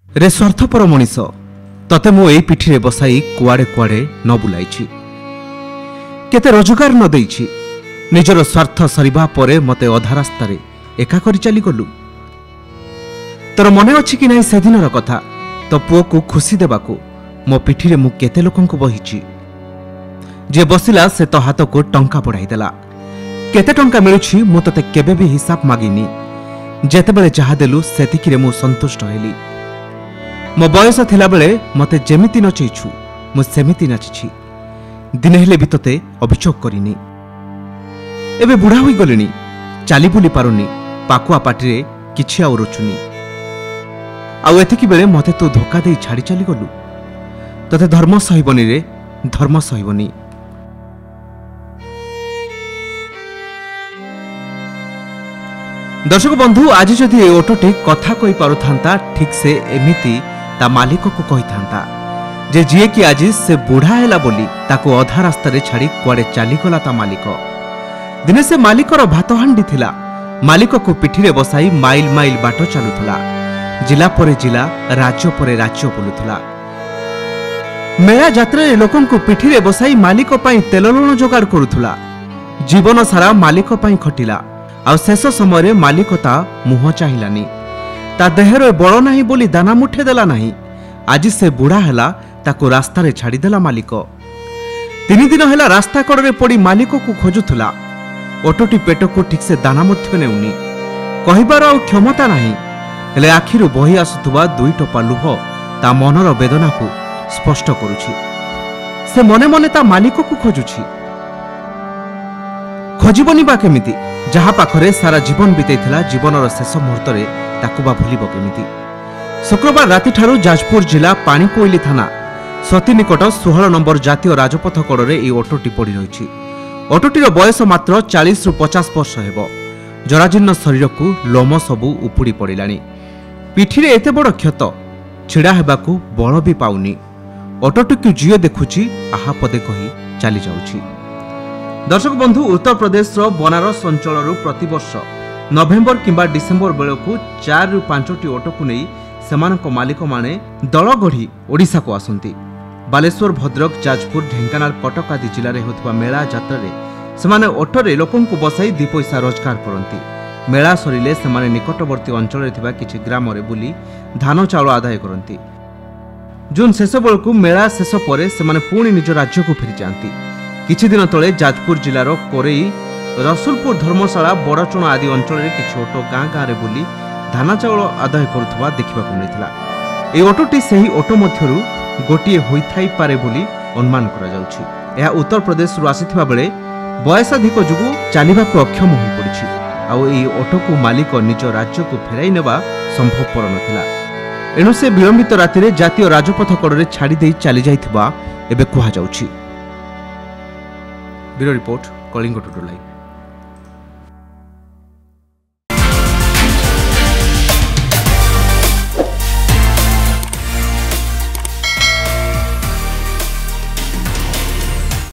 रे स्वार्थपर मनीष तते मु एई पिठी बसाई कुआड़े कुआड़े न बुलाई केते रोजगार न देइछि निजर स्वार्थ सरिबा परे मते अधा रास्तार एका करी चली गलु। तोर मने अछि कि नाही से दिनर कथा तो पुओ को खुशी देबाकू मो पिठी मु केते लोकंकु बहिछि जे बसिला से तो हाथ को टंका बढ़ाई देला। केते टंका मिलुछि मु तते केबे भी हिसाब मागिनी जेतेबेले जहा देलु सेतिकिरे मु संतुष्ट हेली। मो बयस थिला बेले मते जेमिति नचैछु मु सेमिति नाचिछि दिने हेले भी तते अभियोग करिनी। एबे बुढ़ा होई गलेनी चाली बुली पारुनी पाकुआ पाटिरे किछि आउ रुचुनी आउ एतिकी बेले मते तू धोखा देई छाड़ी चली गलु तते धर्म सहिबनी रे धर्म सहिबनी। दर्शक बंधु आज जदि ए ऑटोटी कथा कहि पारुथांता ठीक से एमिति ता मालिक को कहि थांता जे जिए कि आज से बुढ़ा हैला बोली ताको अधा रास्ता रे छाड़ी कुआडे चाली गला ता मालिक। दिने से मालिकर भात हांडी थिला मालिक को पिठी रे बसाई माइल माइल बाट चलुथला जिला परे जिला राज्य परे राज्य बुलुथला। मेला यात्रा रे लोकन को पिठी रे बसाई मालिक पई तेल लुण जोगाड़ करुथला जीवन सारा मालिक पई खटिला आ शेष समय मालिक ता मुह चाहिलानी ता देहर बड़ नाही बोली दाना मुठे देला नाही। आज से बुढ़ा हैला ताको रास्ता रे छाड़ी देला मालिक। 3 दिन हैला रास्ता कड़े पड़ी मालिक को खोजुथला ऑटोटी पेट को ठीक से दाना मध्य नेउनी कहिबार आ क्षमता नाही हेले आखिरु बही आसुथुबा 2 टोपा लुह ता मनर वेदना को स्पष्ट करुछि। से मने मने ता मालिक को खोजुछि खोजिबनी बा केमिति जहा पाखरे सारा जीवन बितेइथिला जीवनर शेष मुहूर्त रे ताकु बा भूलिब केमिति। शुक्रवार राति ठारू जाजपुर जिला पानीकोइली थाना सती निकट 16 नंबर जातीय राजपथ कड़े ए ऑटोटी पड़ी रही। ऑटोटीर बयस मात्र 40 रु 50 वर्ष हेब। जराजीर्ण शरीर को लोम सबू उपुड़ी पड़िलानी पिठी रे एते बड़ क्षत छिड़ा हेबाकू बल भी पाउनी। ऑटोटी को जियो देखुची आहा पदे कही चली जाउची। दर्शक बंधु उत्तर प्रदेश बनारस अंचल प्रतिवर्ष नवेम्बर किंबा डिसेम्बर बेलू 4 रु 5टी ऑटो को नहीं सेमानक मालिक माने दल गढ़ी ओडिशा को आसंती। बालेश्वर भद्रक जाजपुर ढेंकानाल कटक आदि जिले में होता मेला यात्रा रे सेमाने ऑटोरे लोकन को बसाई 2 पैसा रोजगार करती। मेला सरिले सेमाने निकटवर्ती अंचल रे थिबा किछि ग्राम रे बुली धान चाउल आदाय करती। जून शेष बेलू मेला शेष पर सेमाने पुणी निज राज्य को फेरी जाती। किछि दिन तले जाजपुर जिलार कोरेई रसुलपुर धर्मशाला बड़चण आदि अंचल रे किछि ऑटो गाँ गाँ रे बुली धान चाउल आदाय करुवा देखा मिलता। ए ऑटोटी सही ऑटो मध्यरु गोटिए होइथाई पारे बोली अनुमान करा जाउछि। यह उत्तर प्रदेश रु आसीथिबा बेले बयसाधिक जुगु चालिबाकू अक्षम होई पड़िछि आउ एई ऑटो को मालिक निज राज्य को फेराई नेबा संभवपर नथिला। एणु से विलंबित राति रे जातीय राजपथ कड़े छाड़ी देई चली जाइथिबा एबे कुहा जाउछि। Bureau report Kalinga today live.